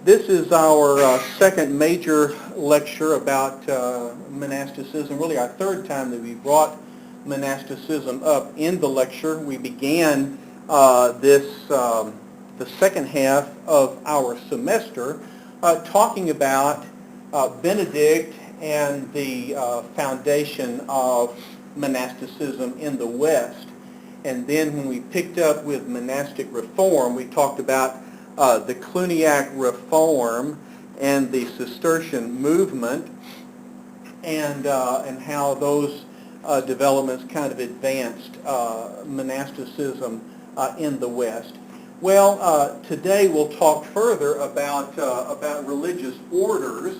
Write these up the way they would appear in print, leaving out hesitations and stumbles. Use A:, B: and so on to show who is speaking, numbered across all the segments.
A: This is our second major lecture about monasticism, really our third time that we brought monasticism up in the lecture. We began the second half of our semester talking about Benedict and the foundation of monasticism in the West. And then when we picked up with monastic reform, we talked about the Cluniac Reform and the Cistercian movement, and how those developments kind of advanced monasticism in the West. Well, today we'll talk further about religious orders,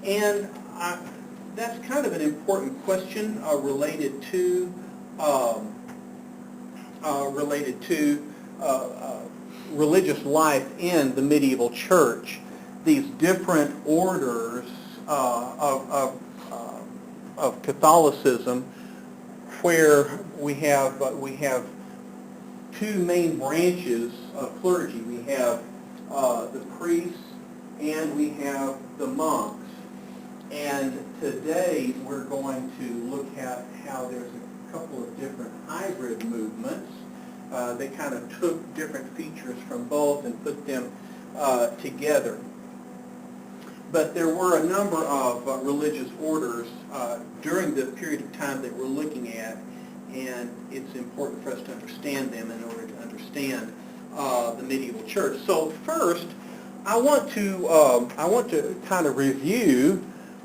A: and that's kind of an important question related to religious life in the medieval church. These different orders of Catholicism, where we have two main branches of clergy. We have the priests and we have the monks. And today we're going to look at how there's a couple of different hybrid movements. They kind of took different features from both and put them together. But there were a number of religious orders during the period of time that we're looking at, and it's important for us to understand them in order to understand the medieval church. So first, I want to kind of review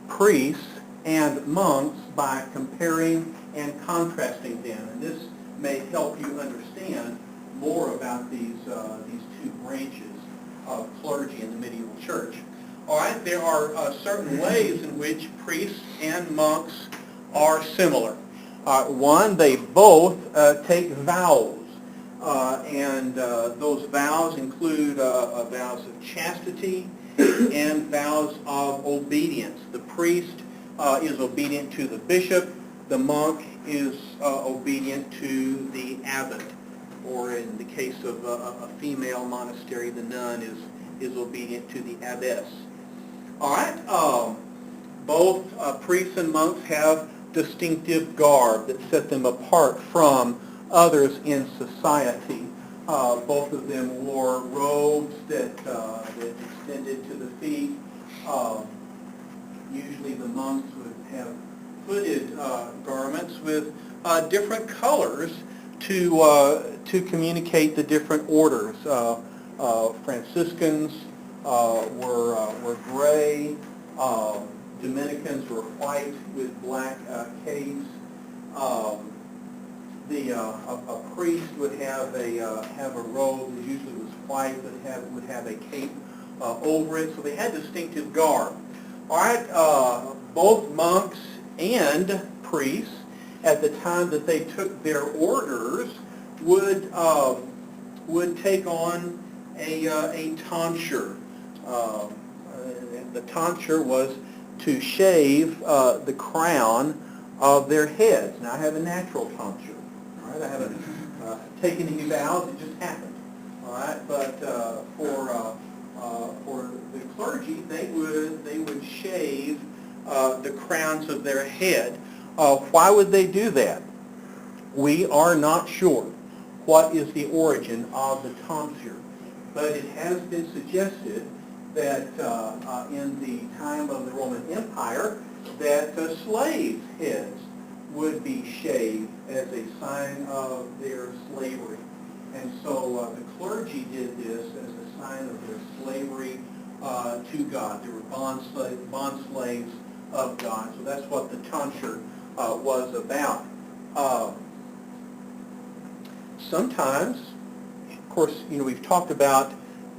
A: priests and monks by comparing and contrasting them, and this may help you understand more about these two branches of clergy in the medieval church. All right, there are certain ways in which priests and monks are similar. One, they both take vows, and those vows include vows of chastity and vows of obedience. The priest is obedient to the bishop. The monk is obedient to the abbot, or in the case of a female monastery, the nun is obedient to the abbess. All right, both priests and monks have distinctive garb that set them apart from others in society. Both of them wore robes that extended to the feet. Usually the monks would have hooded garments with different colors to communicate the different orders. Franciscans were gray. Dominicans were white with black capes. A priest would have a robe that usually was white, but would have a cape over it. So they had distinctive garb. All right, both monks and priests, at the time that they took their orders, would take on a tonsure. The tonsure was to shave the crown of their heads. Now, I have a natural tonsure. All right, I haven't taken any vows; it just happened. All right, but for the clergy, they would shave the crowns of their head. Why would they do that? We are not sure what is the origin of the tonsure, but it has been suggested that in the time of the Roman Empire, that slave heads would be shaved as a sign of their slavery. And so the clergy did this as a sign of their slavery to God. They were bond slaves of God. So that's what the tonsure was about. Sometimes, of course, we've talked about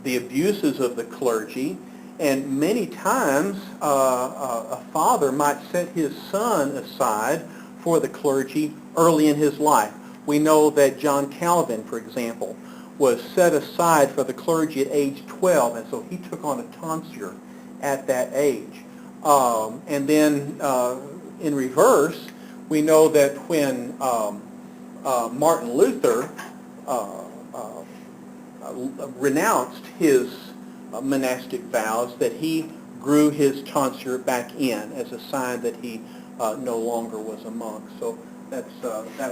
A: the abuses of the clergy, and many times a father might set his son aside for the clergy early in his life. We know that John Calvin, for example, was set aside for the clergy at age 12, and so he took on a tonsure at that age. And then in reverse, we know that when Martin Luther renounced his monastic vows, that he grew his tonsure back in as a sign that he no longer was a monk. So that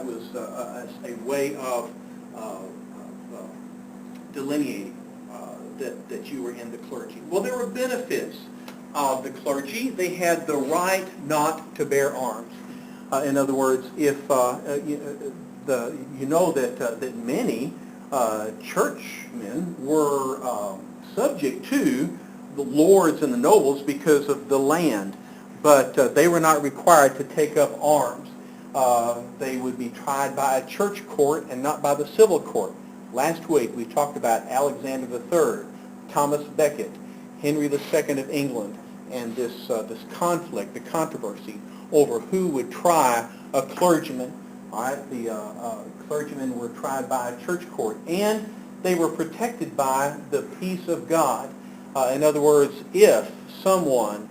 A: was a way of delineating that you were in the clergy. Well, there were benefits of the clergy. They had the right not to bear arms. In other words, if you know that many churchmen were subject to the lords and the nobles because of the land, but they were not required to take up arms. They would be tried by a church court and not by the civil court. Last week we talked about Alexander III, Thomas Becket, Henry II of England, and this conflict, the controversy over who would try a clergyman. All right, the clergymen were tried by a church court, and they were protected by the peace of God. In other words, if someone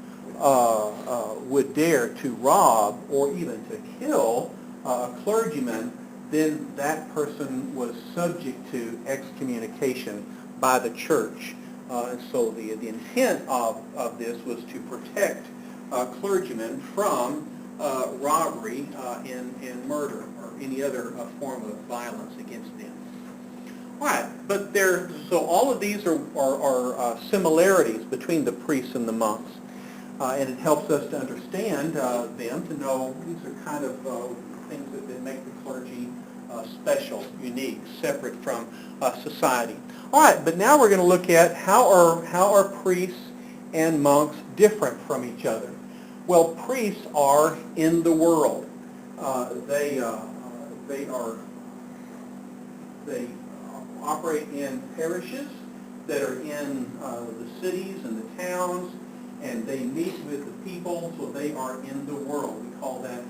A: would dare to rob or even to kill a clergyman, then that person was subject to excommunication by the church. And so the intent of this was to protect clergymen from robbery and murder or any other form of violence against them. All right, but so all of these are similarities between the priests and the monks. And it helps us to understand them, to know these are kind of things that make the clergy special, unique, separate from society. All right, but now we're going to look at how are priests and monks different from each other. Well, priests are in the world. They operate in parishes that are in the cities and the towns, and they meet with the people, so they are in the world. We call that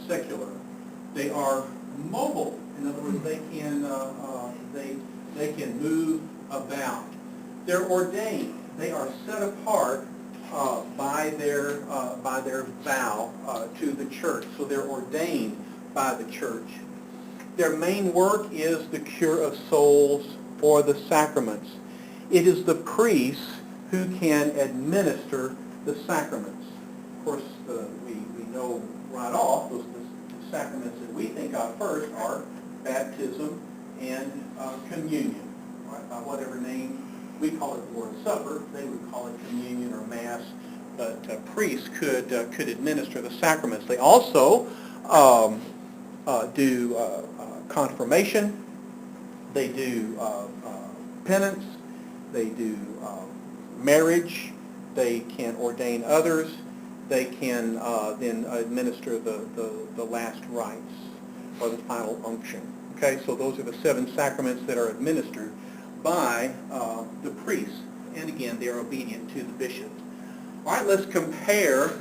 A: secular. They are mobile. In other words, they can move about. They're ordained. They are set apart by their vow to the church. So they're ordained by the church. Their main work is the cure of souls or the sacraments. It is the priests who can administer the sacraments. Of course, we know right off the sacraments that we think of first are baptism and communion. Right? By whatever name we call it, the Lord's Supper, they would call it communion or Mass, but priests could administer the sacraments. They also do confirmation, they do penance, they do marriage, they can ordain others, they can then administer the last rites or the final unction. Okay, so those are the 7 sacraments that are administered by the priests. And again, they are obedient to the bishop. All right, let's compare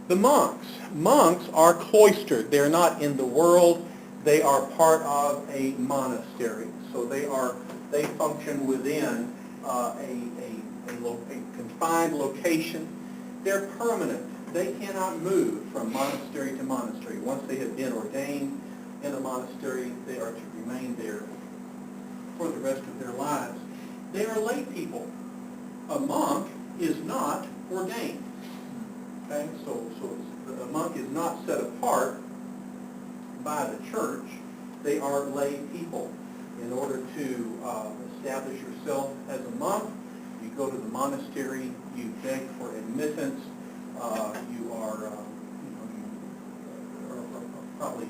A: the monks. Monks are cloistered. They're not in the world. They are part of a monastery. So they function within a confined location. They're permanent. They cannot move from monastery to monastery. Once they have been ordained in a monastery, they are to remain there for the rest of their lives. They are lay people. A monk is not ordained. Okay, so a monk is not set apart by the church. They are lay people. In order to establish yourself as a monk, you go to the monastery, you beg for admittance, you are probably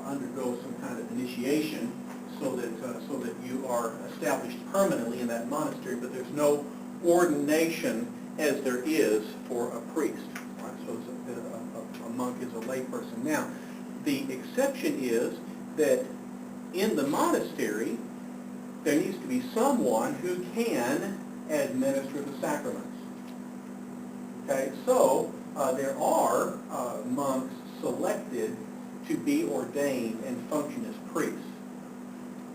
A: undergo some kind of initiation so that you are established permanently in that monastery, but there's no ordination as there is for a priest. Right? So a monk is a lay person. Now, the exception is that in the monastery, there needs to be someone who can administer the sacraments. Okay, so there are monks selected to be ordained and function as priests.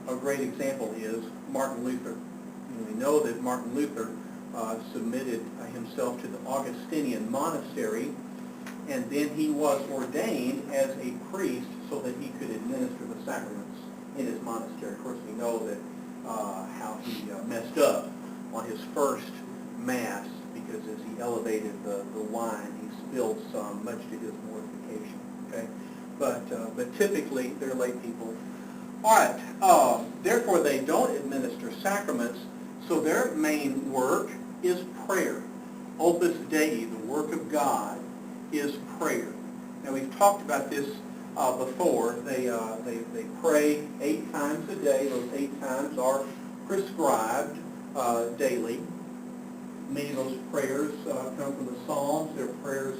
A: A great example is Martin Luther. And we know that Martin Luther submitted himself to the Augustinian monastery, and then he was ordained as a priest so that he could administer the sacraments in his monastery. Of course, we know that how he messed up on his first Mass, because as he elevated the wine, he spilled some, much to his mortification. Okay, but typically they're lay people. All right. Therefore, they don't administer sacraments, so their main work is prayer. Opus Dei, the work of God, is prayer. Now, we've talked about this before. They pray 8 times a day. Those 8 times are prescribed daily. Many of those prayers come from the Psalms. They're prayers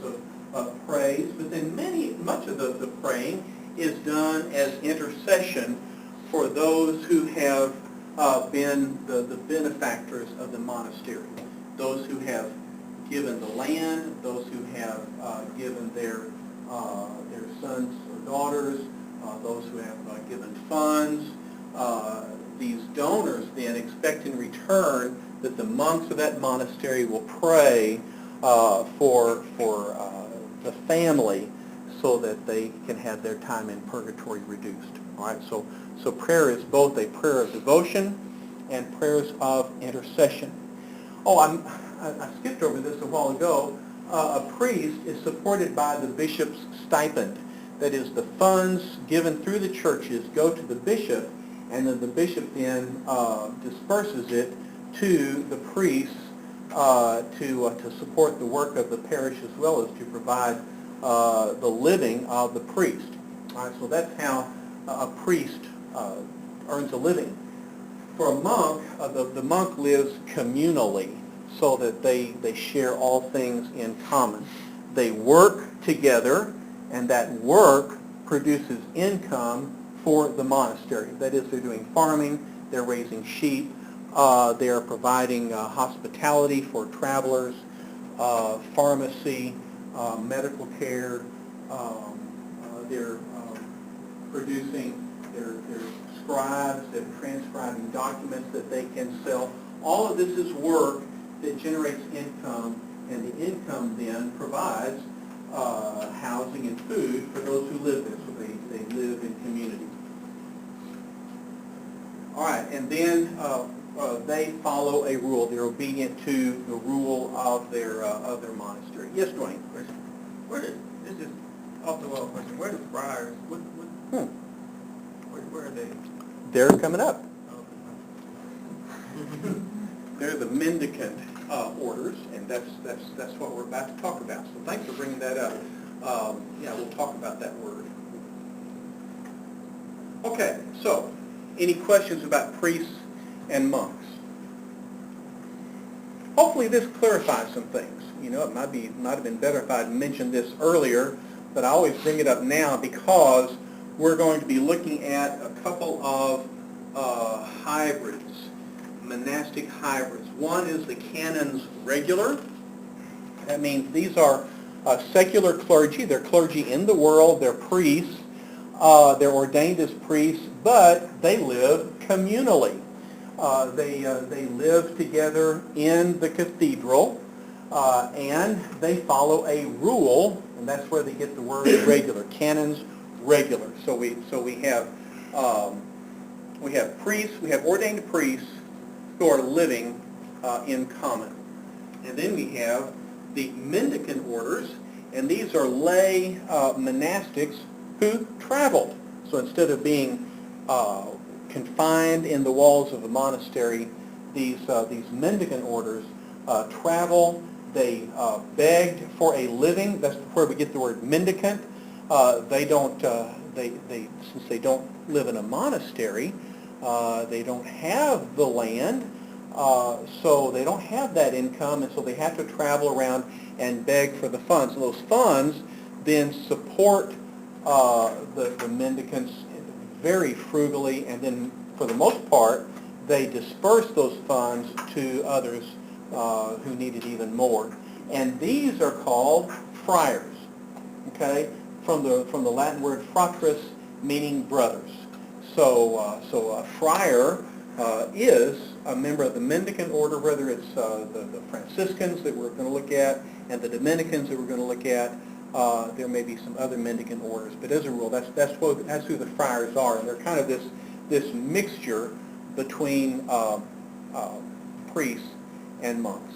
A: of praise. But then much of the praying is done as intercession for those who have been the benefactors of the monastery, those who have given the land, those who have given their sons or daughters, those who have given funds. These donors then expect in return that the monks of that monastery will pray for the family so that they can have their time in purgatory reduced. All right, so prayer is both a prayer of devotion and prayers of intercession. Oh, I skipped over this a while ago. A priest is supported by the bishop's stipend. That is, the funds given through the churches go to the bishop, and then the bishop then disperses it to the priests to support the work of the parish, as well as to provide the living of the priest. All right, so that's how a priest earns a living. For a monk, the monk lives communally, so that they share all things in common. They work together, and that work produces income for the monastery. That is, they're doing farming, they're raising sheep, they are providing hospitality for travelers, pharmacy, medical care. They're producing their scribes, they're transcribing documents that they can sell. All of this is work that generates income, and the income then provides housing and food for those who live there, so they live in community. All right, and then they follow a rule. They're obedient to the rule of their monastery. Yes, Dwayne?
B: This is off the wall question. Where are the friars? Where are they?
A: They're coming up. They're the mendicant orders, and that's what we're about to talk about. So thanks for bringing that up. We'll talk about that word. Okay, so any questions about priests and monks? Hopefully this clarifies some things. You know, it might have been better if I'd mentioned this earlier, but I always bring it up now because we're going to be looking at a couple of hybrids, monastic hybrids. One is the canons regular. That means these are secular clergy. They're clergy in the world. They're priests. They're ordained as priests, but they live communally. They live together in the cathedral, and they follow a rule, and that's where they get the word regular. Canons regular. So we have priests. We have ordained priests who are living in common, and then we have the mendicant orders, and these are lay monastics who traveled. So instead of being confined in the walls of a monastery, these mendicant orders travel. They begged for a living. That's where we get the word mendicant. They don't. Since they don't live in a monastery, they don't have the land, so they don't have that income, and so they have to travel around and beg for the funds. And those funds then support the mendicants very frugally, and then for the most part, they disperse those funds to others who need it even more. And these are called friars, okay, from the Latin word fratres, meaning brothers. So a friar is a member of the mendicant order, whether it's the Franciscans that we're going to look at and the Dominicans that we're going to look at. There may be some other mendicant orders, but as a rule, that's who the friars are, and they're kind of this mixture between priests and monks,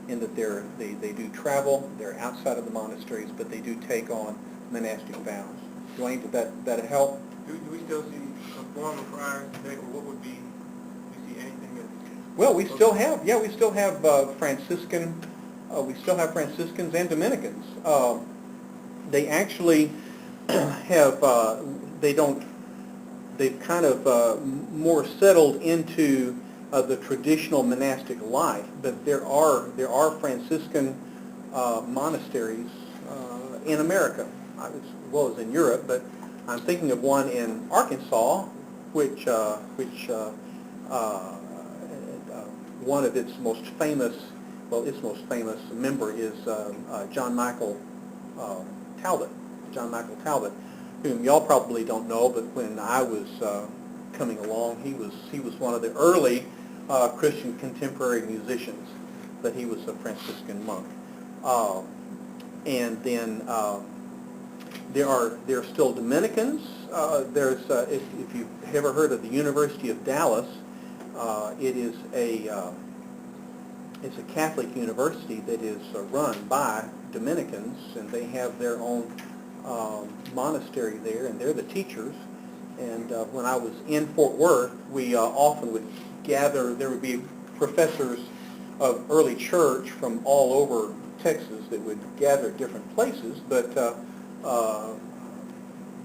A: in that they do travel, they're outside of the monasteries, but they do take on monastic vows. Dwayne, did that help?
B: Do we still see a form of friars today, or what would be, do we see anything that?
A: Well, we still have Franciscan, we still have Franciscans and Dominicans. They actually have, they've kind of more settled into the traditional monastic life, but there are Franciscan monasteries in America, as well as in Europe, but I'm thinking of one in Arkansas, which one of its most famous member is John Michael Talbot, whom y'all probably don't know, but when I was coming along, he was one of the early Christian contemporary musicians, but he was a Franciscan monk. And then there are still Dominicans. If you've ever heard of the University of Dallas, it's a Catholic university that is run by Dominicans, and they have their own monastery there, and they're the teachers. And when I was in Fort Worth, we often would gather. There would be professors of early church from all over Texas that would gather at different places, but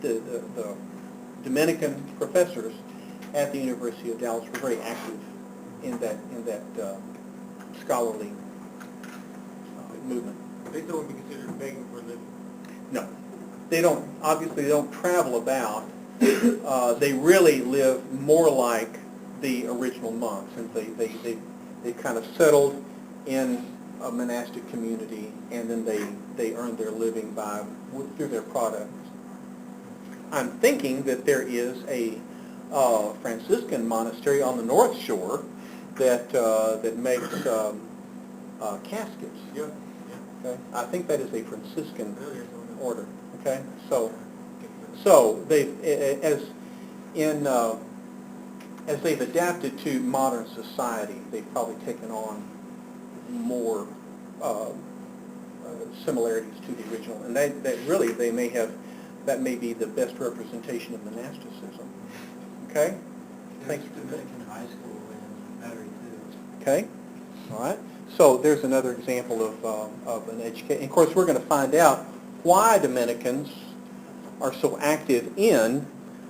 A: the Dominican professors at the University of Dallas were very active in that scholarly movement.
B: They still would be considered begging for a living.
A: No, they don't. Obviously, they don't travel about. They really live more like the original monks, and they kind of settled in a monastic community, and then they earn their living through their products. I'm thinking that there is a Franciscan monastery on the North Shore that makes caskets.
B: Yeah.
A: Okay, I think that is a Franciscan
B: Earlier,
A: order. Okay, so as they've adapted to modern society, they've probably taken on more similarities to the original, and that really that may be the best representation of monasticism. Okay? Thanks.
C: Dominican high school in Metairie too.
A: Okay? All right. So there's another example of an education. Of course, we're going to find out why Dominicans are so active in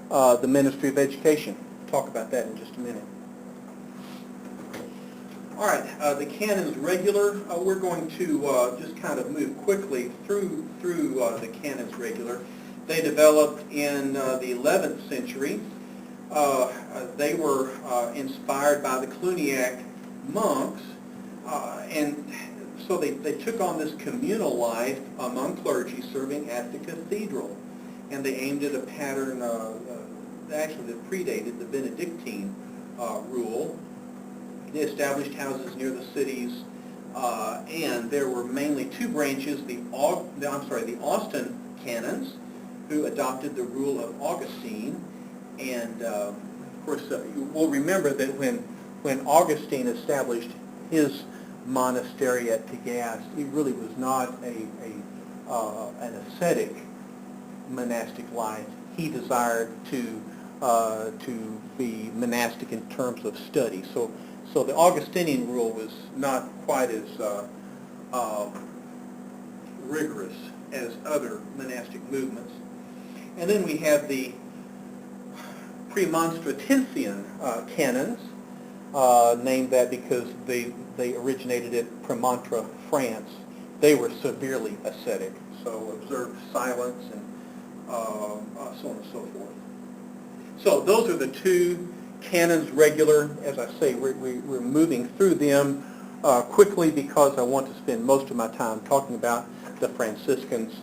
A: the ministry of education. Talk about that in just a minute. All right, the canons regular. We're going to just kind of move quickly through the canons regular. They developed in the 11th century. They were inspired by the Cluniac monks, and so they took on this communal life among clergy serving at the cathedral, and they aimed at a pattern actually that predated the Benedictine rule. They established houses near the cities, and there were mainly two branches: the Austin canons, who adopted the rule of Augustine, and of course we'll remember that when Augustine established his monastery at Tagaste, he really was not an ascetic monastic life. He desired to be monastic in terms of study. So the Augustinian rule was not quite as rigorous as other monastic movements. And then we have the Premonstratensian canons, named that because they originated at Premontre, France. They were severely ascetic, so observed silence and so on and so forth. So those are the two canons regular. As I say, we're moving through them quickly because I want to spend most of my time talking about the Franciscans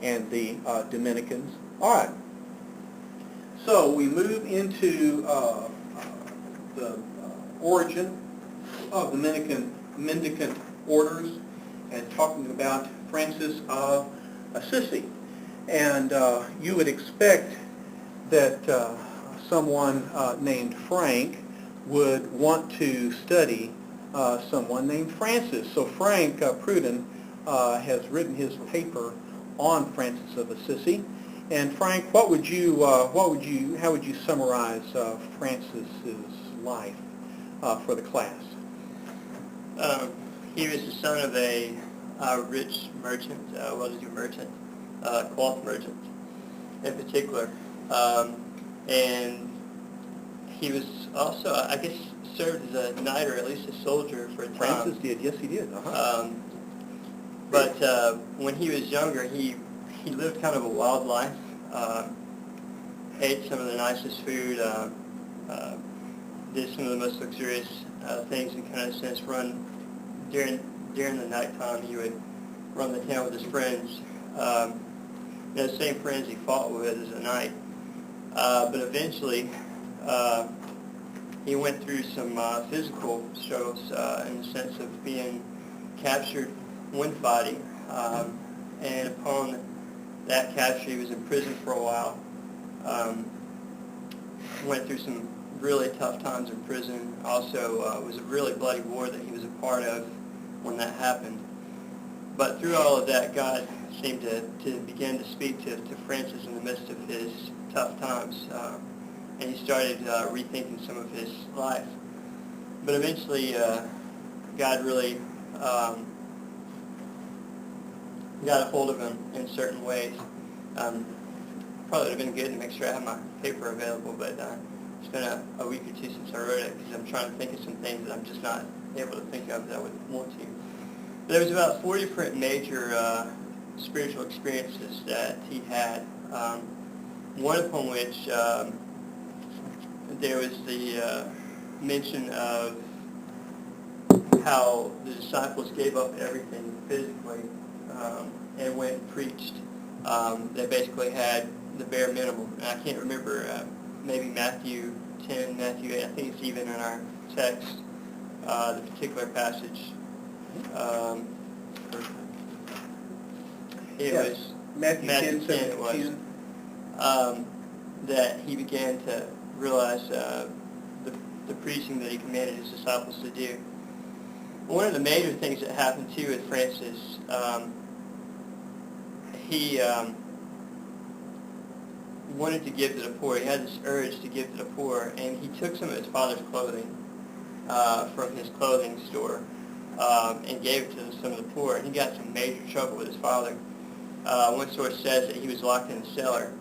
A: and the Dominicans. All right. So we move into the origin of the mendicant orders and talking about Francis of Assisi. And you would expect that someone named Frank would want to study someone named Francis. So Frank Pruden has written his paper on Francis of Assisi. And Frank, how would you summarize Francis's life for the class?
D: He was the son of a rich merchant, well-to-do merchant, cloth merchant in particular. And he was also, I guess, served as a knight or at least a soldier for a time.
A: Francis did, yes he did.
D: But when he was younger, he lived kind of a wild life, ate some of the nicest food, did some of the most luxurious things, and kind of since run during the nighttime. He would run the town with his friends, the same friends he fought with as a knight. But eventually, he went through some physical struggles in the sense of being captured when fighting, and upon that capture, he was in prison for a while. Went through some really tough times in prison. Also, it was a really bloody war that he was a part of when that happened. But through all of that, God seemed to begin to speak to Francis in the midst of his tough times, and he started rethinking some of his life. But eventually, God really got a hold of him in certain ways. Probably would have been good to make sure I have my paper available, but it's been a week or two since I wrote it because I'm trying to think of some things that I'm just not able to think of that I would want to. But there was about 4 different major spiritual experiences that he had. One upon which there was the mention of how the disciples gave up everything physically and went and preached. They basically had the bare minimum. And I can't remember, maybe Matthew 10, Matthew 8, I think it's even in our text, the particular passage. It was
A: Matthew 10,
D: it was, that he began to realize the preaching that he commanded his disciples to do. One of the major things that happened too with Francis, he wanted to give to the poor. He had this urge to give to the poor, and he took some of his father's clothing from his clothing store and gave it to some of the poor. And he got some major trouble with his father. One source says that he was locked in a cellar.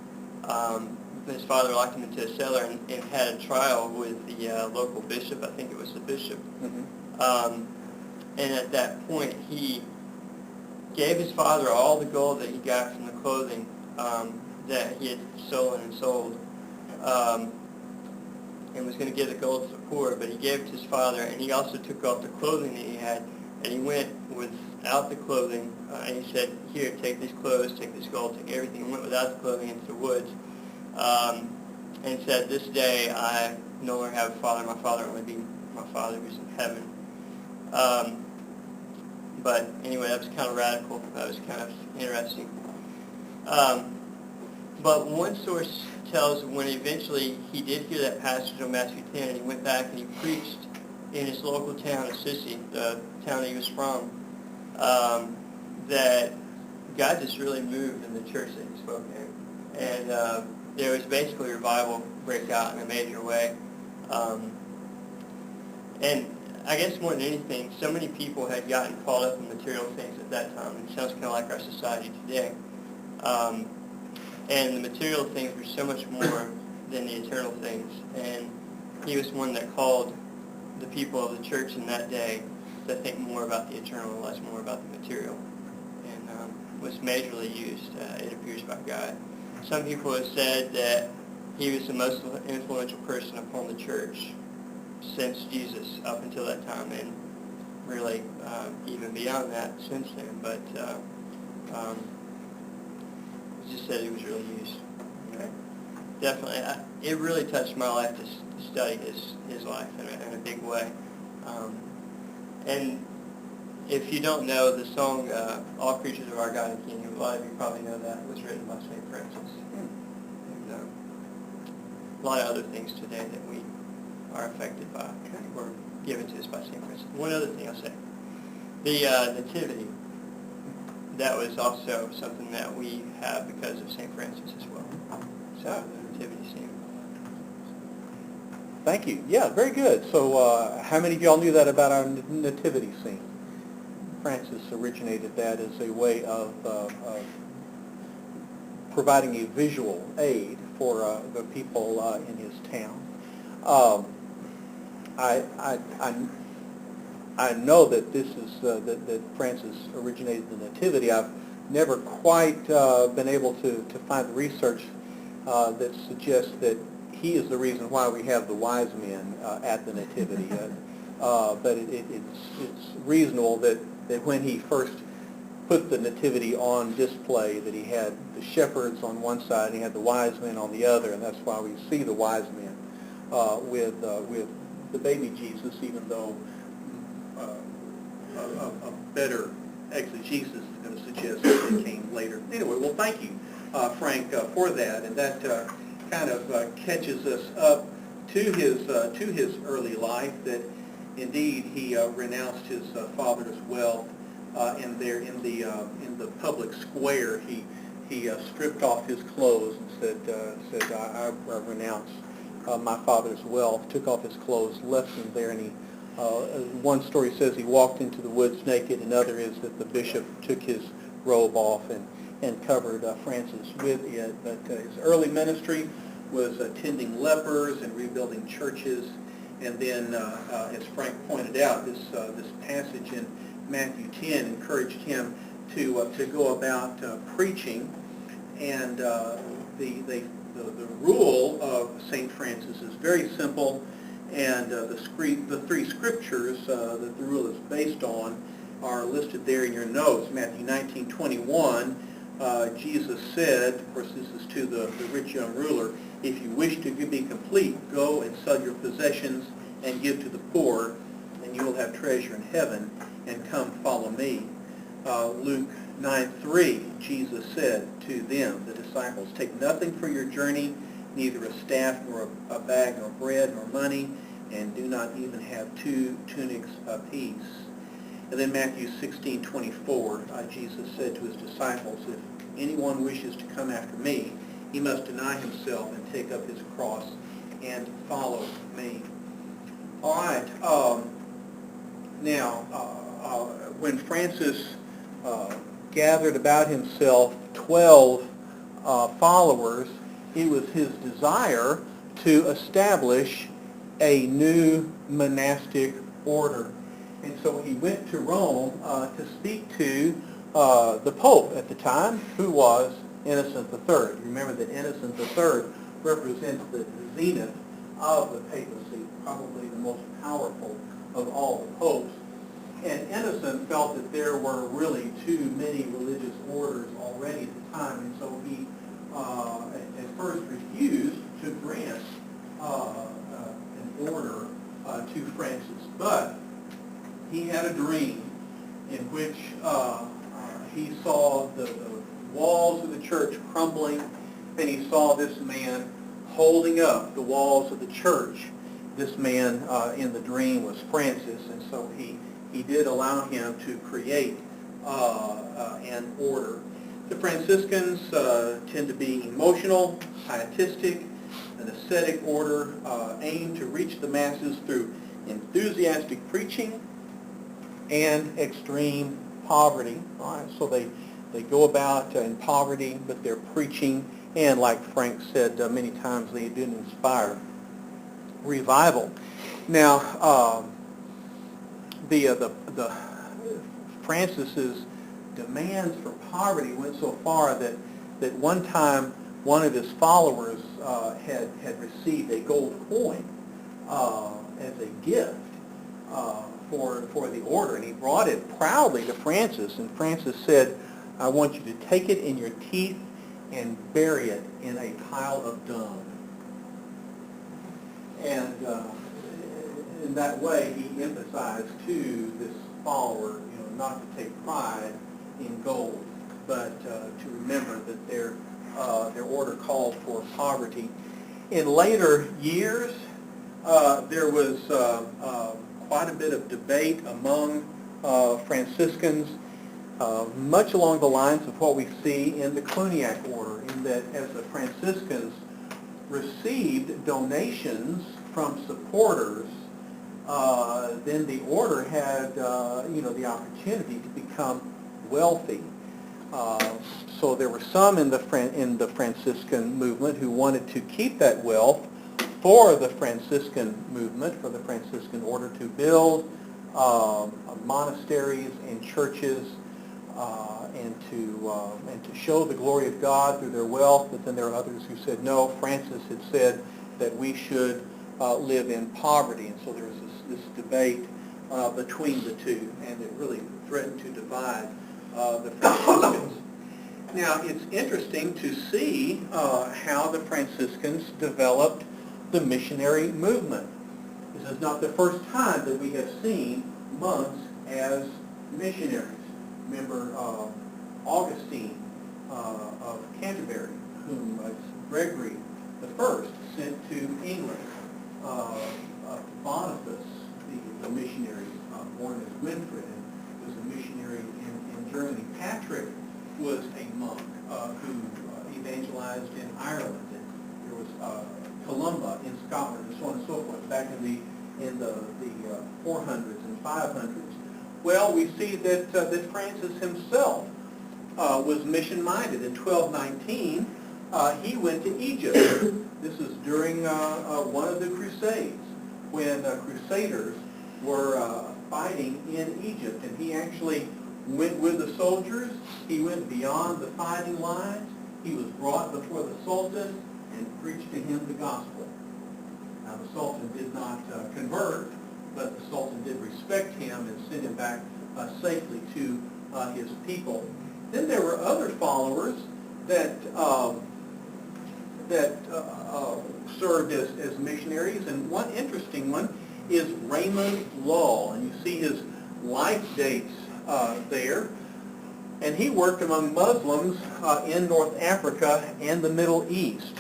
D: His father locked him into a cellar and had a trial with the local bishop. I think it was the bishop. Mm-hmm. And at that point, he gave his father all the gold that he got from the clothing that he had stolen and sold, and was going to give the gold to the poor, but he gave it to his father, and he also took off the clothing that he had, and he went without the clothing, and he said, here, take these clothes, take this gold, take everything. He went without the clothing into the woods, and said, this day I no longer have a father, my father only be my father who's in heaven. But anyway, that was kind of radical. That was kind of interesting. But one source tells when eventually he did hear that passage on Matthew 10, and he went back and he preached in his local town, Assisi, the town that he was from, that God just really moved in the church that he spoke in. And there was basically revival break out in a major way. And I guess more than anything, so many people had gotten caught up in material things at that time. It sounds kind of like our society today. And the material things were so much more than the eternal things. And he was one that called the people of the church in that day to think more about the eternal and less more about the material. And was majorly used, it appears, by God. Some people have said that he was the most influential person upon the church since Jesus up until that time, and really even beyond that since then. But just said he was really used. Okay. Definitely, it really touched my life to study his life in a big way. And if you don't know, the song "All Creatures of Our God and King," a lot of you probably know that, was written by St. Francis. And a lot of other things today that we are affected by, or given to us by St. Francis. One other thing I'll say. The Nativity, that was also something that we have because of St. Francis as well. So the Nativity scene.
A: Thank you. Yeah, very good. So how many of y'all knew that about our nativity scene? Francis originated that as a way of providing a visual aid for the people in his town. I know that this is that Francis originated the nativity. I've never quite been able to find the research that suggests that he is the reason why we have the wise men at the nativity. But it's reasonable that when he first put the nativity on display, that he had the shepherds on one side and he had the wise men on the other, and that's why we see the wise men with the baby Jesus, even though a better exegesis is going to suggest that they came later. Anyway, well, thank you, Frank, for that, and that kind of catches us up to his early life. That indeed he renounced his father's wealth, and there in the public square he stripped off his clothes and said I renounce my father's wealth. Took off his clothes, left them there, and he. One story says he walked into the woods naked, another is that the bishop took his robe off and covered Francis with it. But his early ministry was tending lepers and rebuilding churches. And then, as Frank pointed out, this passage in Matthew 10 encouraged him to go about preaching. And the rule of St. Francis is very simple. And the three scriptures that the rule is based on are listed there in your notes. Matthew 19:21, Jesus said, of course this is to the rich young ruler, if you wish to be complete, go and sell your possessions and give to the poor, and you will have treasure in heaven, and come follow me. Luke 9:3, Jesus said to them, the disciples, take nothing for your journey, neither a staff, nor a bag, nor bread, nor money, and do not even have 2 tunics apiece. And then Matthew 16:24, Jesus said to his disciples, if anyone wishes to come after me, he must deny himself and take up his cross and follow me. All right. Now, when Francis gathered about himself 12 followers, it was his desire to establish a new monastic order. And so he went to Rome to speak to the Pope at the time, who was Innocent III. Remember that Innocent III represents the zenith of the papacy, probably the most powerful of all the popes. And Innocent felt that there were really too many religious orders already at the time, and so he at first refused to grant an order to Francis. But he had a dream in which he saw the walls of the church crumbling, and he saw this man holding up the walls of the church. This man in the dream was Francis, and so he did allow him to create an order. The Franciscans tend to be emotional, pietistic, an ascetic order aimed to reach the masses through enthusiastic preaching and extreme poverty. All right, so they go about in poverty, but they're preaching, and like Frank said many times, they didn't inspire revival. Now, the Francis's demands for poverty went so far that one time one of his followers had received a gold coin as a gift for the order, and he brought it proudly to Francis, and Francis said, I want you to take it in your teeth and bury it in a pile of dung. And in that way, he emphasized to this follower, not to take pride in gold, but to remember that their order called for poverty. In later years, there was quite a bit of debate among Franciscans, much along the lines of what we see in the Cluniac order, in that as the Franciscans received donations from supporters, then the order had, the opportunity to become wealthy. So there were some in the Franciscan movement who wanted to keep that wealth for the Franciscan movement, for the Franciscan order, to build monasteries and churches, and to show the glory of God through their wealth. But then there are others who said, no, Francis had said that we should live in poverty. And so there was this debate between the two, and it really threatened to divide the Franciscans. Now, it's interesting to see how the Franciscans developed the missionary movement. This is not the first time that we have seen monks as missionaries. Remember Augustine of Canterbury, whom Gregory I sent to England. Boniface, the missionary born as Winfrid, and was a missionary in Germany. Patrick was a monk who evangelized in Ireland. And there was Columba in Scotland, and so on and so forth, back in the 400s and 500s. Well, we see that Francis himself was mission-minded. In 1219, he went to Egypt. This is during one of the Crusades, when crusaders were fighting in Egypt, and he actually went with the soldiers. He went beyond the fighting lines. He was brought before the Sultan and preached to him the gospel. Now, the Sultan did not convert, but the Sultan did respect him and send him back safely to his people. Then there were other followers that served as missionaries, and one interesting one is Raymond Lull, and you see his life dates there. And he worked among Muslims in North Africa and the Middle East.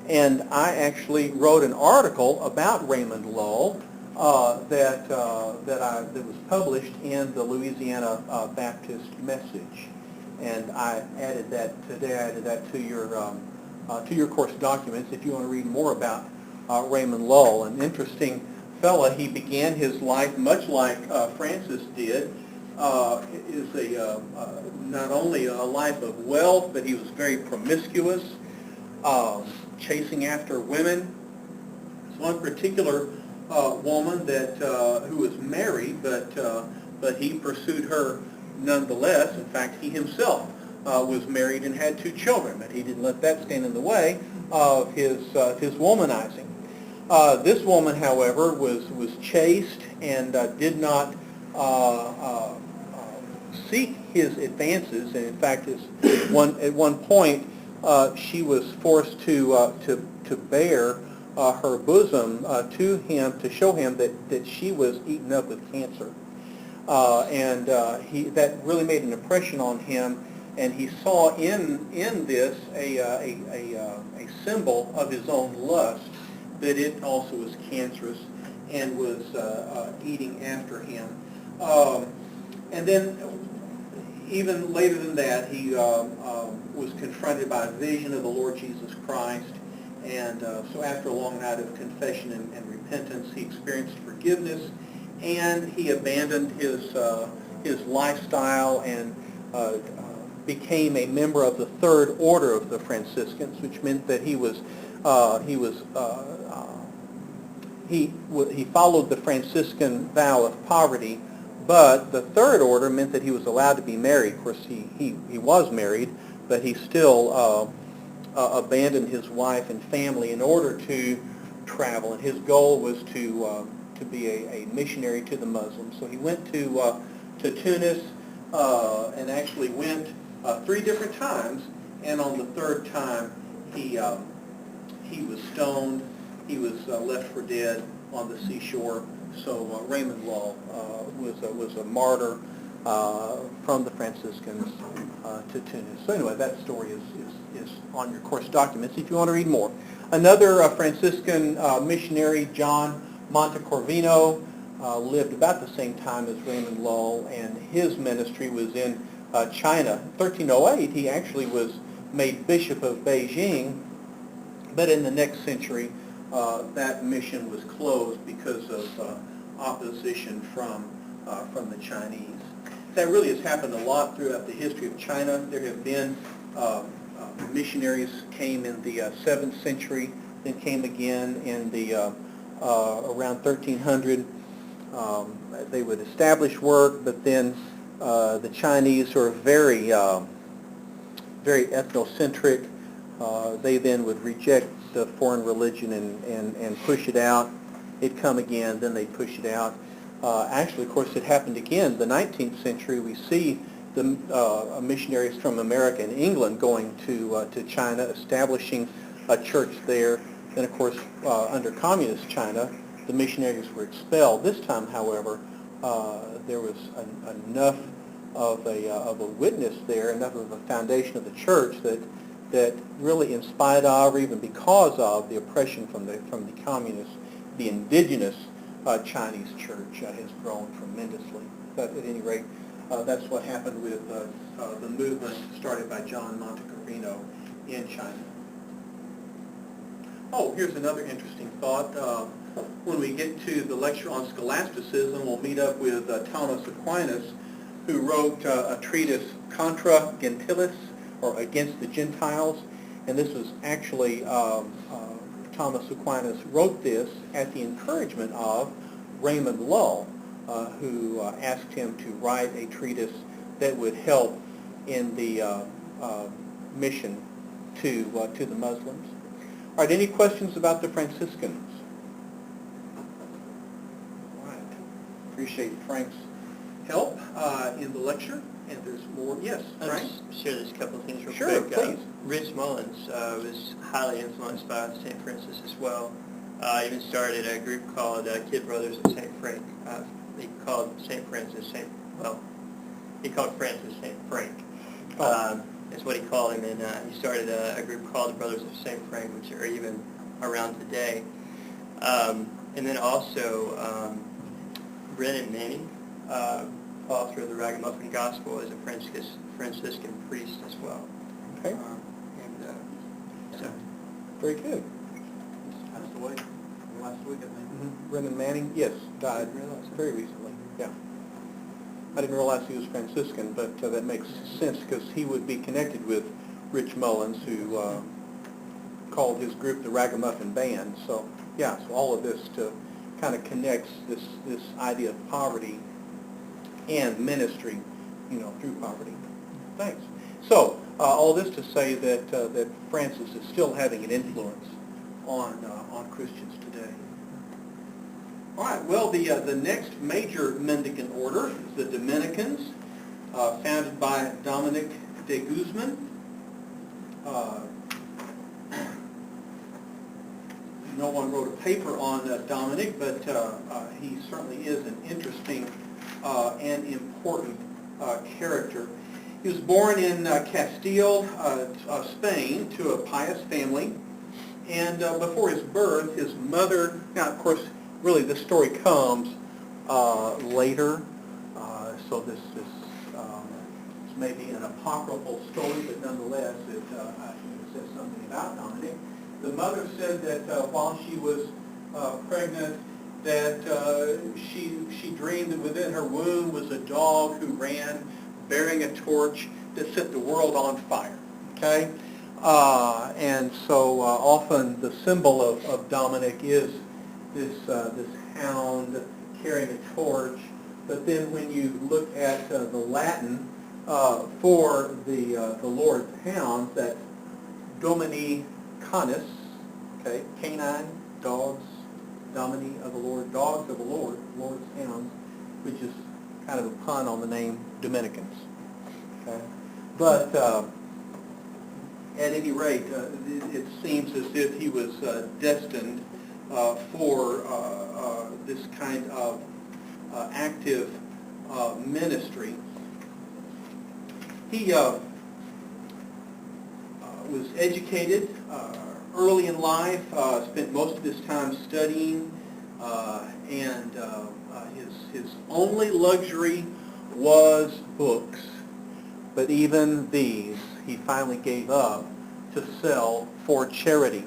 A: And I actually wrote an article about Raymond Lull that was published in the Louisiana Baptist Message, and I added that today. I added that to your course documents if you want to read more about Raymond Lull. An interesting fella. He began his life much like Francis did. Is not only a life of wealth, but he was very promiscuous, chasing after women. There's one particular woman that who was married, but he pursued her nonetheless. In fact, he himself was married and had 2 children, but he didn't let that stand in the way of his womanizing. This woman, however, was chaste and did not seek his advances, and in fact, at one point, she was forced to bare her bosom to him to show him that she was eaten up with cancer, and that really made an impression on him, and he saw in this a symbol of his own lust, that it also was cancerous and was eating after him. And then even later than that, he was confronted by a vision of the Lord Jesus Christ, and so after a long night of confession and repentance, he experienced forgiveness, and he abandoned his lifestyle and became a member of the Third Order of the Franciscans, which meant that he followed the Franciscan vow of poverty. But the Third Order meant that he was allowed to be married. Of course, he was married, but he still abandoned his wife and family in order to travel. And his goal was to be a missionary to the Muslims. So he went to Tunis and actually went 3 different times. And on the 3rd time, he was stoned. He was left for dead on the seashore. So Raymond Lull was a martyr from the Franciscans to Tunis. So anyway, that story is on your course documents if you want to read more. Another Franciscan missionary, John Montecorvino, lived about the same time as Raymond Lull, and his ministry was in China. In 1308, he actually was made Bishop of Beijing, but in the next century, that mission was closed because of opposition from the Chinese. That really has happened a lot throughout the history of China. There have been missionaries came in the 7th century, then came again in the around 1300. They would establish work, but then the Chinese are very ethnocentric. They then would reject the foreign religion and push it out. It'd come again, then they'd push it out. Actually, of course, it happened again. The 19th century, we see the missionaries from America and England going to China, establishing a church there. Then, of course, under communist China, the missionaries were expelled. This time, however, there was enough of a witness there, enough of a foundation of the church that really, in spite of, or even because of, the oppression from the communists, the indigenous Chinese church has grown tremendously. But at any rate, that's what happened with the movement started by John Montecarino in China. Oh, here's another interesting thought. When we get to the lecture on scholasticism, we'll meet up with Thomas Aquinas, who wrote a treatise Contra Gentiles, or Against the Gentiles. And this was actually, Thomas Aquinas wrote this at the encouragement of Raymond Lull, who asked him to write a treatise that would help in the mission to the Muslims. All right, any questions about the Franciscans? All right. Appreciate Frank's help in the lecture. And there's more. Yes,
D: I'll
A: Frank?
D: just share this couple of things real
A: Sure,
D: quick.
A: please.
D: Rich Mullins was highly influenced by St. Francis as well. Even started a group called Kid Brothers of St. Frank. He called St. Francis he called Francis St. Frank. That's what he called him, and he started a group called the Brothers of St. Frank, which are even around today. And then also Brennan Manning, author of the Ragamuffin Gospel, is a Franciscan priest as well.
A: Okay.
D: So
A: Very good.
C: Passed away last week, I think.
A: Brennan Manning, yes, died
C: Didn't realize that.
A: very recently. Yeah. I didn't realize he was Franciscan, but that makes sense because he would be connected with Rich Mullins, who called his group the Ragamuffin Band. So, yeah, so all of this kind of connects this idea of poverty and ministry, through poverty. Thanks. So, all this to say that Francis is still having an influence on Christians today. All right. Well, the next major mendicant order is the Dominicans, founded by Dominic de Guzman. No one wrote a paper on Dominic, but he certainly is an interesting and important character. He was born in Castile, Spain, to a pious family. And before his birth, his mother, now of course, really the story comes later, so this may be an apocryphal story, but nonetheless, I think it says something about Dominic. The mother said that while she was pregnant, that she dreamed that within her womb was a dog who ran bearing a torch that set the world on fire. Okay? And so often the symbol of Dominic is this hound carrying a torch. But then when you look at the Latin for the Lord's hound, that's Domini Canis, okay, canine, dogs, Domini of the Lord, dogs of the Lord, Lord's hounds, which is kind of a pun on the name Dominicans. Okay? But at any rate, it seems as if he was destined for this kind of active ministry. He was educated early in life, spent most of his time studying, and his only luxury was books. But even these he finally gave up to sell for charity.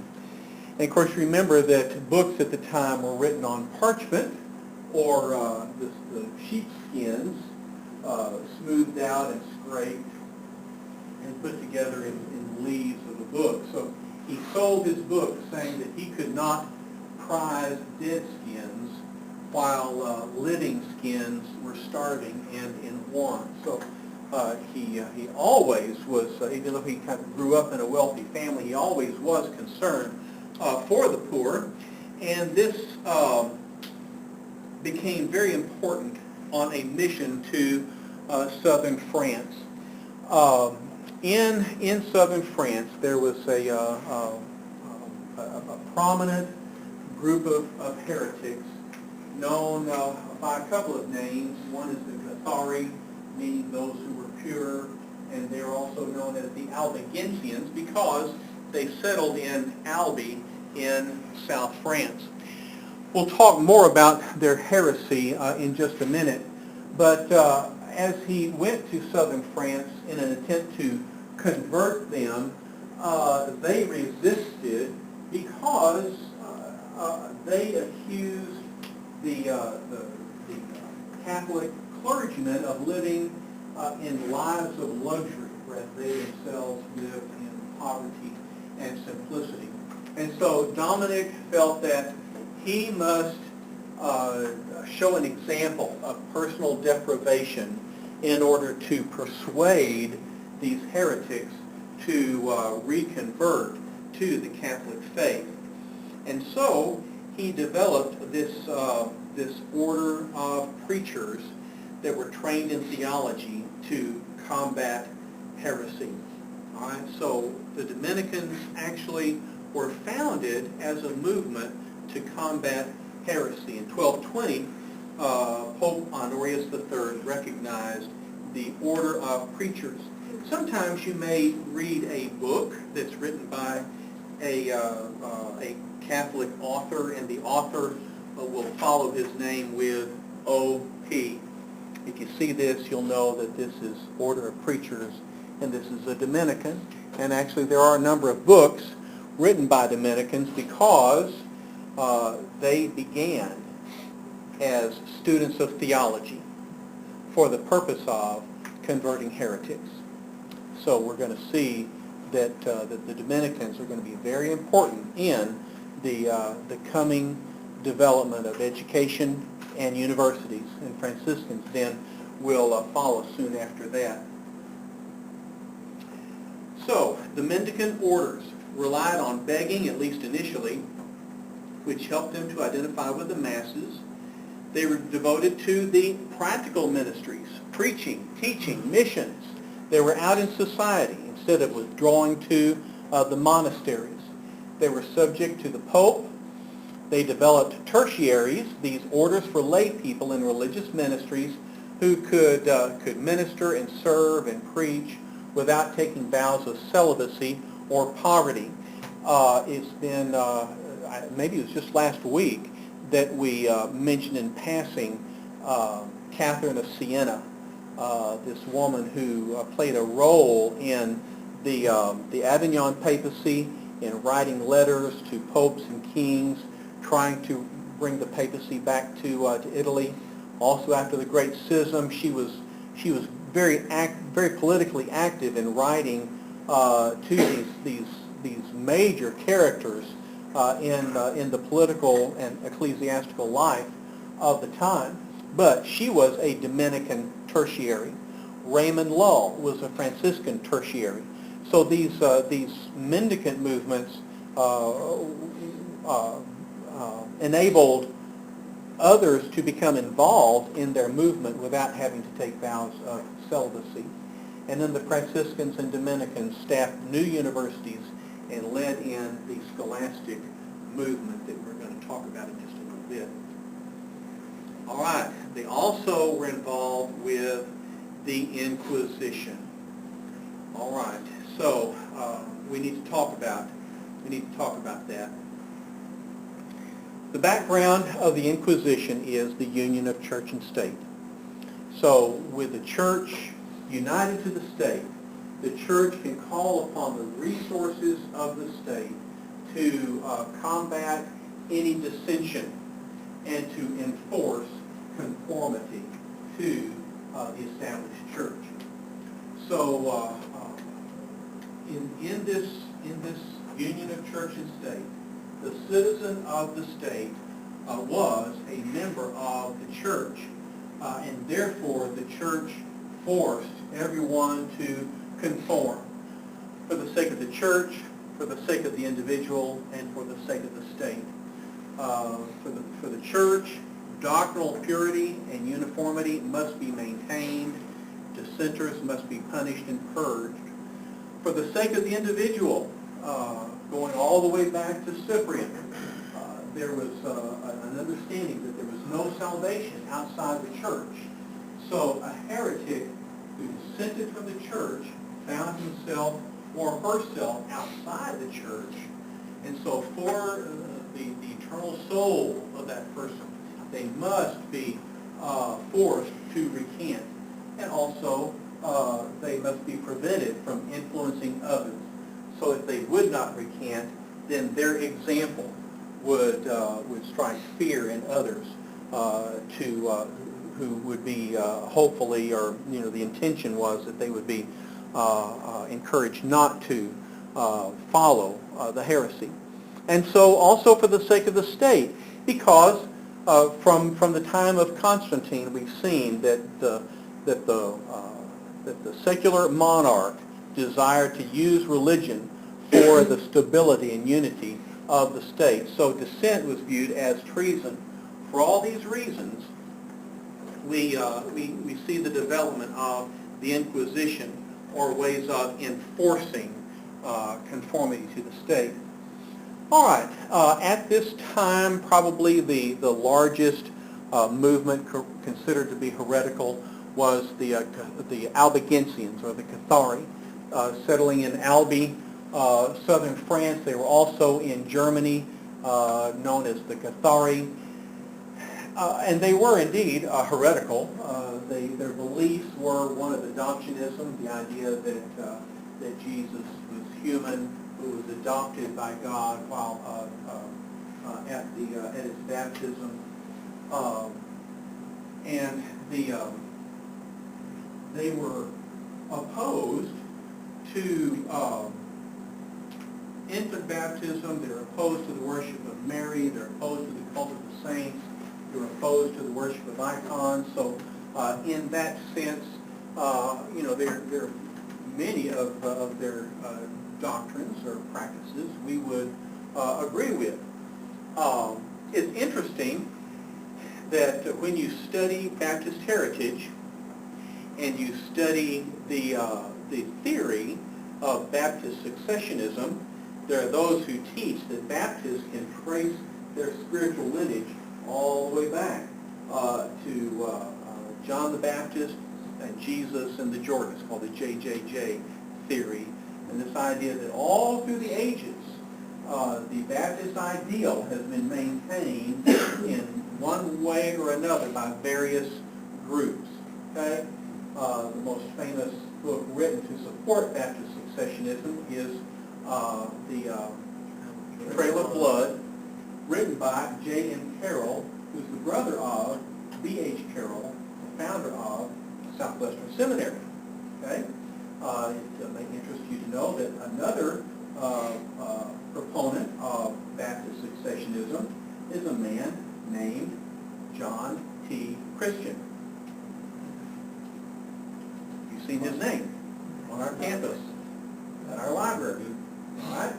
A: And of course, remember that books at the time were written on parchment or the sheepskins, smoothed out and scraped and put together in leaves of the book. So he sold his book, saying that he could not prize dead skins while living skins were starving and in want. So he always was, even though he kind of grew up in a wealthy family, he always was concerned for the poor. And this became very important on a mission to southern France. In southern France, there was a prominent group of heretics known by a couple of names. One is the Cathari, meaning those who were pure, and they're also known as the Albigensians because they settled in Albi in South France. We'll talk more about their heresy in just a minute, but as he went to southern France in an attempt to convert them, they resisted because they accused the Catholic clergymen of living in lives of luxury, whereas they themselves lived in poverty and simplicity. And so Dominic felt that he must show an example of personal deprivation in order to persuade these heretics to reconvert to the Catholic faith. And so he developed this order of preachers that were trained in theology to combat heresy. All right, so the Dominicans actually were founded as a movement to combat heresy. In 1220, Pope Honorius III recognized the order of preachers. Sometimes you may read a book that's written by a Catholic author, and the author will follow his name with O.P. If you see this, you'll know that this is Order of Preachers, and this is a Dominican. And actually, there are a number of books written by Dominicans because they began as students of theology for the purpose of converting heretics. So we're going to see that the Dominicans are going to be very important in the coming development of education and universities, and Franciscans then will follow soon after that. So the mendicant orders relied on begging, at least initially, which helped them to identify with the masses. They were devoted to the practical ministries, preaching, teaching, missions. They were out in society instead of withdrawing to the monasteries. They were subject to the Pope. They developed tertiaries, these orders for lay people in religious ministries who could minister and serve and preach without taking vows of celibacy or poverty. It's been, maybe it was just last week, that we mentioned in passing Catherine of Siena, this woman who played a role in the Avignon papacy in writing letters to popes and kings, trying to bring the papacy back to Italy. Also, after the Great Schism, she was very politically active in writing to these major characters in the political and ecclesiastical life of the time. But she was a Dominican tertiary. Raymond Lull was a Franciscan tertiary. So these mendicant movements enabled others to become involved in their movement without having to take vows of celibacy. And then the Franciscans and Dominicans staffed new universities and led in the scholastic movement that we're going to talk about in just a little bit. All right, they also were involved with the Inquisition. All right, so we need to talk about that. The background of the Inquisition is the union of church and state. So with the church united to the state, the church can call upon the resources of the state to combat any dissension and to enforce conformity to the established church. So in this union of church and state, the citizen of the state was a member of the church, and therefore the church forced everyone to conform for the sake of the church, for the sake of the individual, and for the sake of the state. For the church, doctrinal purity and uniformity must be maintained. Dissenters must be punished and purged. For the sake of the individual, going all the way back to Cyprian, there was an understanding that there was no salvation outside the church. So a heretic who dissented from the church found himself or herself outside the church, and so for the eternal soul of that person, they must be forced to recant, and also they must be prevented from influencing others. So if they would not recant, then their example would strike fear in others who would be hopefully, or the intention was that they would be encouraged not to follow the heresy. And so also for the sake of the state, because from the time of Constantine, we've seen that the secular monarch desired to use religion for the stability and unity of the state. So dissent was viewed as treason. For all these reasons, we see the development of the Inquisition, or ways of enforcing conformity to the state. All right, at this time, probably the largest movement considered to be heretical was the Albigensians, or the Cathari, settling in Albi, southern France. They were also in Germany, known as the Cathari. And they were indeed heretical. Their beliefs were one of adoptionism, the idea that Jesus was human, who was adopted by God while at his baptism, and they were opposed to infant baptism. They're opposed to the worship of Mary. They're opposed to the cult of the saints. They're opposed to the worship of icons. So in that sense, there are many of their doctrines or practices we would agree with. It's interesting that when you study Baptist heritage and you study the theory of Baptist successionism, there are those who teach that Baptists can trace their spiritual lineage all the way back to John the Baptist and Jesus and the Jordan. It's called the JJJ theory. And this idea that all through the ages, the Baptist ideal has been maintained in one way or another by various groups. Okay? The most famous book written to support Baptist successionism is the Trail of Blood, written by J.M. Carroll, who's the brother of B.H. Carroll, the founder of Southwestern Seminary. Okay? It may interest you to know that another proponent of Baptist successionism is a man named John T. Christian. You've seen his name on our campus, at our library. All right?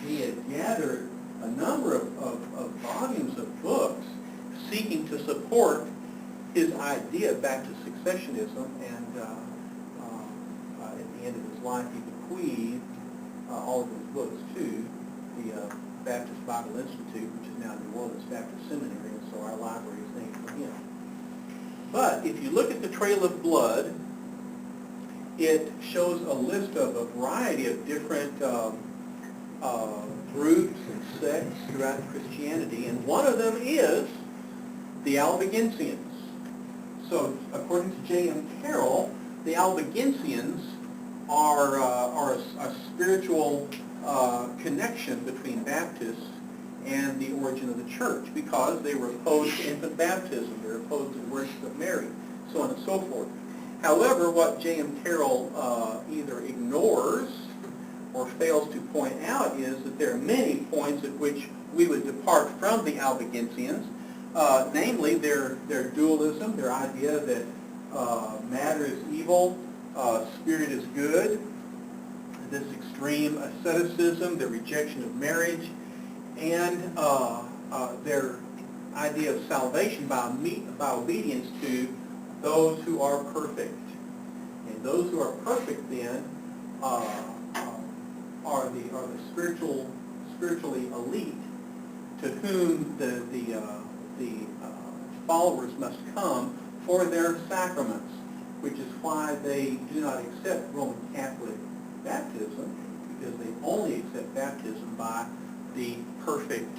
A: He had gathered a number of volumes of books seeking to support his idea of Baptist successionism, and at the end of his life he bequeathed all of those books to the Baptist Bible Institute, which is now New Orleans Baptist Seminary, and so our library is named for him. But if you look at the Trail of Blood, it shows a list of a variety of different groups and sects throughout Christianity, and one of them is the Albigensians. So, according to J.M. Carroll, the Albigensians are a spiritual connection between Baptists and the origin of the church, because they were opposed to infant baptism, they were opposed to the worship of Mary, so on and so forth. However, what J.M. Carroll either ignores or fails to point out is that there are many points at which we would depart from the Albigensians, namely their dualism, their idea that matter is evil, spirit is good, this extreme asceticism, the rejection of marriage, and their idea of salvation by obedience to those who are perfect. And those who are perfect then are the spiritually elite, to whom the followers must come for their sacraments, which is why they do not accept Roman Catholic baptism, because they only accept baptism by the perfect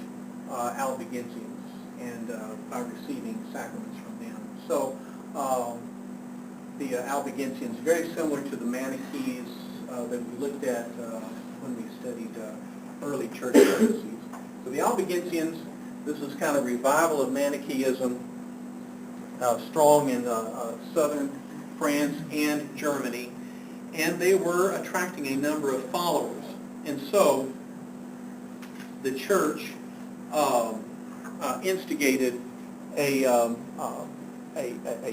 A: Albigensians and by receiving sacraments from them. So the Albigensians, very similar to the Manichees that we looked at when we studied early church heresies. So the Albigensians, this is kind of revival of Manichaeism, strong in southern France and Germany, and they were attracting a number of followers. And so the church instigated a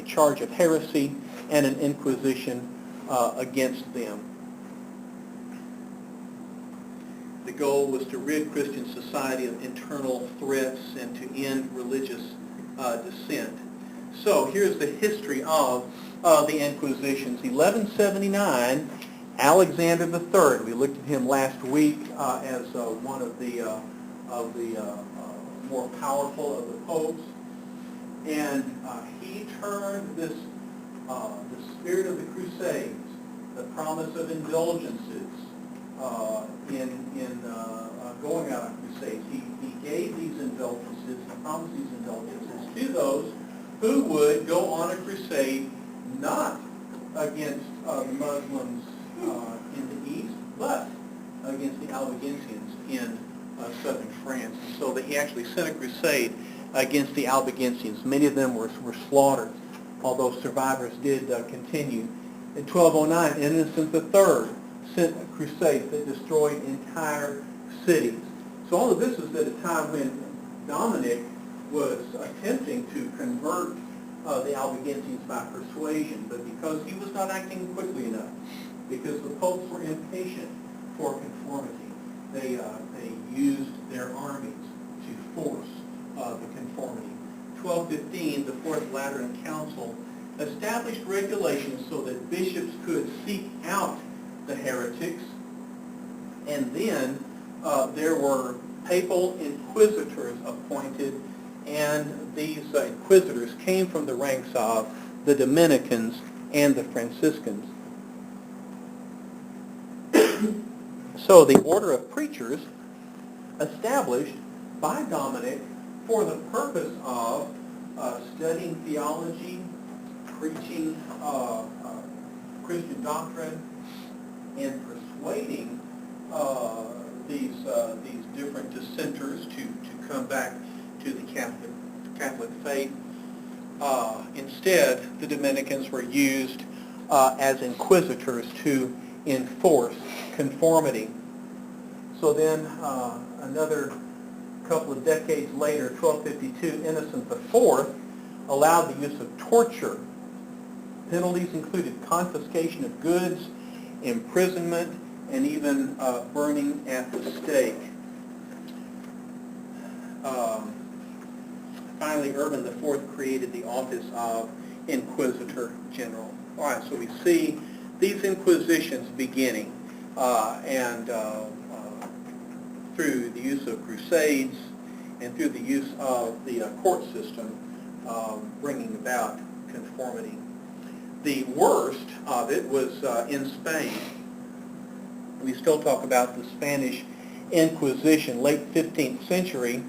A: charge of heresy and an inquisition against them. The goal was to rid Christian society of internal threats and to end religious dissent. So here's the history of the Inquisitions. 1179, Alexander III. We looked at him last week as one of the more powerful of the popes, and he turned the spirit of the Crusades, the promise of indulgences in going out on crusades. He gave these indulgences, he promised these indulgences to those who would go on a crusade, not against the Muslims in the east, but against the Albigensians in southern France. And so that he actually sent a crusade against the Albigensians. Many of them were slaughtered, although survivors did continue. In 1209, Innocent III sent a crusade that destroyed entire cities. So all of this is at a time when Dominic was attempting to convert the Albigensians by persuasion, but because he was not acting quickly enough, because the popes were impatient for conformity, they used their armies to force the conformity. 1215, the Fourth Lateran Council established regulations so that bishops could seek out the heretics, and then there were papal inquisitors appointed, and these inquisitors came from the ranks of the Dominicans and the Franciscans. So the order of preachers established by Dominic for the purpose of studying theology, preaching Christian doctrine, and persuading these different dissenters to come back to the Catholic faith. Instead, the Dominicans were used as inquisitors to enforce conformity. So then, another couple of decades later, 1252, Innocent IV allowed the use of torture. Penalties included confiscation of goods, imprisonment, and even burning at the stake. Finally, Urban IV created the office of Inquisitor General. All right, so we see these inquisitions beginning, and through the use of crusades and through the use of the court system, bringing about conformity. The worst of it was in Spain. We still talk about the Spanish Inquisition, late 15th century,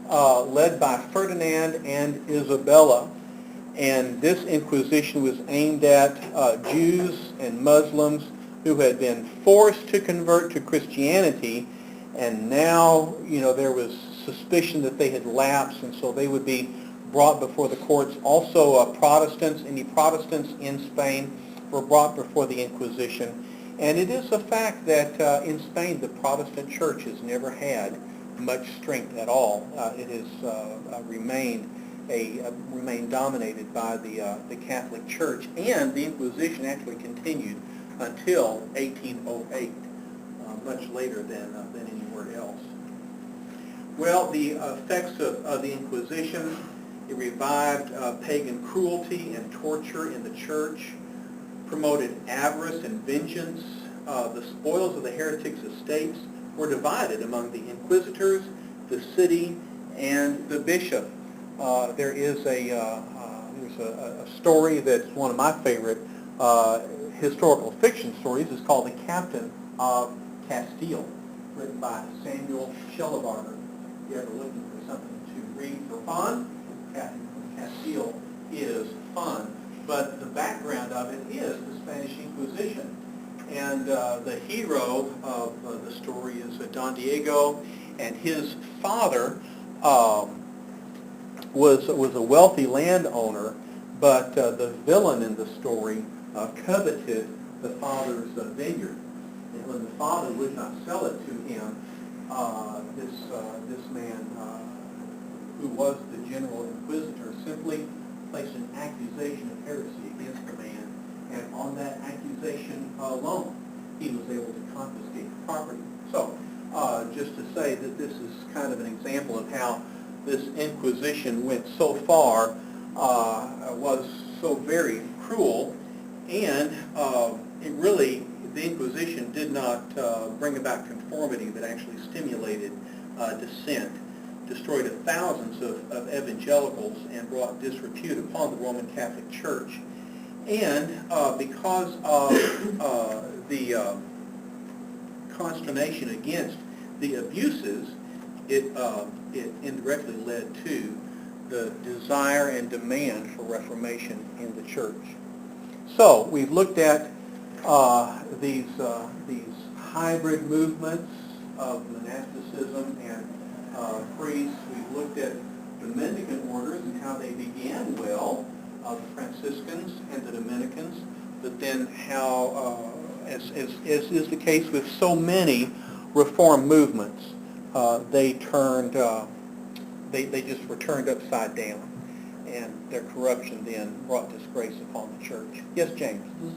A: led by Ferdinand and Isabella. And this Inquisition was aimed at Jews and Muslims who had been forced to convert to Christianity, and now, there was suspicion that they had lapsed, and so they would be brought before the courts. Also, Protestants, any Protestants in Spain were brought before the Inquisition. And it is a fact that in Spain, the Protestant church has never had much strength at all. It has remained dominated by the Catholic Church, and the Inquisition actually continued until 1808, much later than anywhere else. Well, the effects of the Inquisition, it revived pagan cruelty and torture in the church, promoted avarice and vengeance. The spoils of the heretics' estates were divided among the inquisitors, the city, and the bishop. There's a story that's one of my favorite historical fiction stories. It's called The Captain of Castile, written by Samuel Shellabarger. If you're ever looking for something to read for fun, Captain of Castile is fun. But the background of it is the Spanish Inquisition. And the hero of the story is Don Diego, and his father was a wealthy landowner, but the villain in the story coveted the father's vineyard. And when the father would not sell it to him, this man, who was the general inquisitor, simply placed an accusation of heresy against the man, and on that accusation alone, he was able to confiscate the property. So, just to say that this is kind of an example of how this Inquisition went so far, was so very cruel, and the Inquisition did not bring about conformity, but actually stimulated dissent, destroyed thousands of evangelicals, and brought disrepute upon the Roman Catholic Church. And because of the consternation against the abuses, it indirectly led to the desire and demand for reformation in the church. So we've looked at these hybrid movements of monasticism and priests. We've looked at the Mendicant orders and how they began well, the Franciscans and the Dominicans, but then how, as is the case with so many Reform movements, they just were turned upside down, and their corruption then brought disgrace upon the church. Yes, James?
C: Does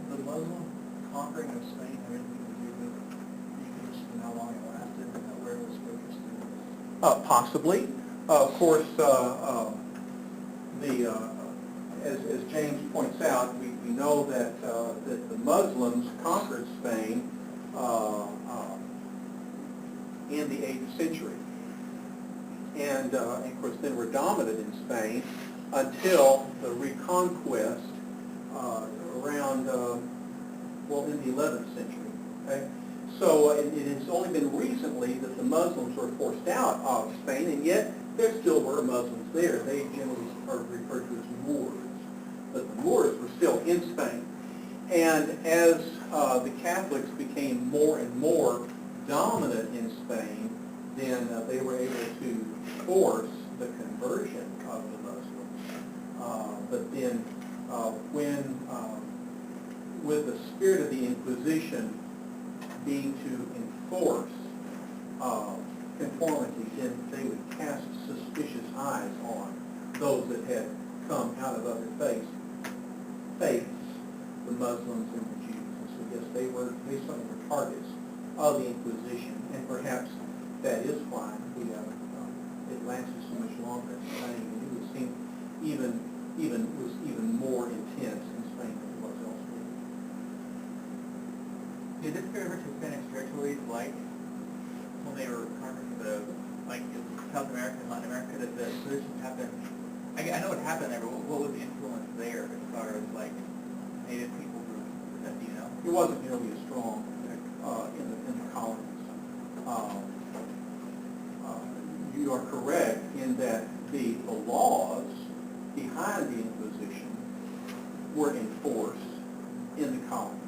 C: the Muslim conquering of Spain have anything to do with Eucharist and how long it lasted and where it was focused in?
A: Possibly. Of course, as James points out, we know that the Muslims conquered Spain in the 8th century. And of course, then were dominant in Spain until the Reconquest around, in the 11th century. Okay? So it has only been recently that the Muslims were forced out of Spain, and yet there still were Muslims there. They generally are referred to as Moors. But the Moors were still in Spain. And as the Catholics became more and more dominant in Spain, then they were able to force the conversion of the Muslims. But then with the spirit of the Inquisition being to enforce conformity, then they would cast suspicious eyes on those that had come out of other faiths, the Muslims and the Jews. And so yes, they certainly were targets of the Inquisition, and perhaps that is why it lasted so much longer in Spain. It would seem was even more intense in Spain than it was elsewhere.
C: Did this ever to Spanish territories like when they were conquering South America and Latin America? Did the Inquisition happen? I know it happened there, but what was the influence there as far as Native people groups? Do you know?
A: It wasn't nearly as strong in the colonies. that the laws behind the Inquisition were enforced in the colonies,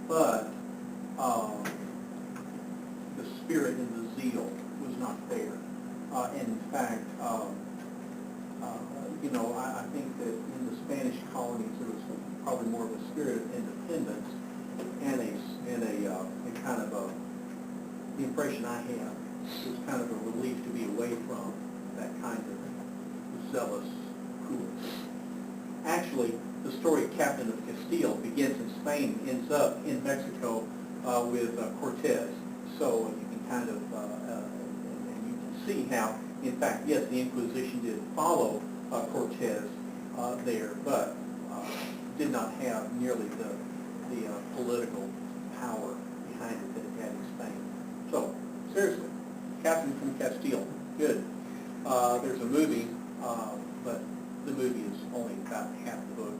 A: but the spirit and the zeal was not there. And in fact, I think that in the Spanish colonies there was probably more of a spirit of independence and a kind of the impression I have was kind of a relief to be away from that kind of zealous coolness. Actually, the story of Captain of Castile begins in Spain, ends up in Mexico with Cortez. So you can kind of, and you can see how, in fact, yes, the Inquisition did follow Cortez there, but did not have nearly the political power behind it that it had in Spain. So, seriously, Captain from Castile, good. There's a movie, but the movie is only about half the book,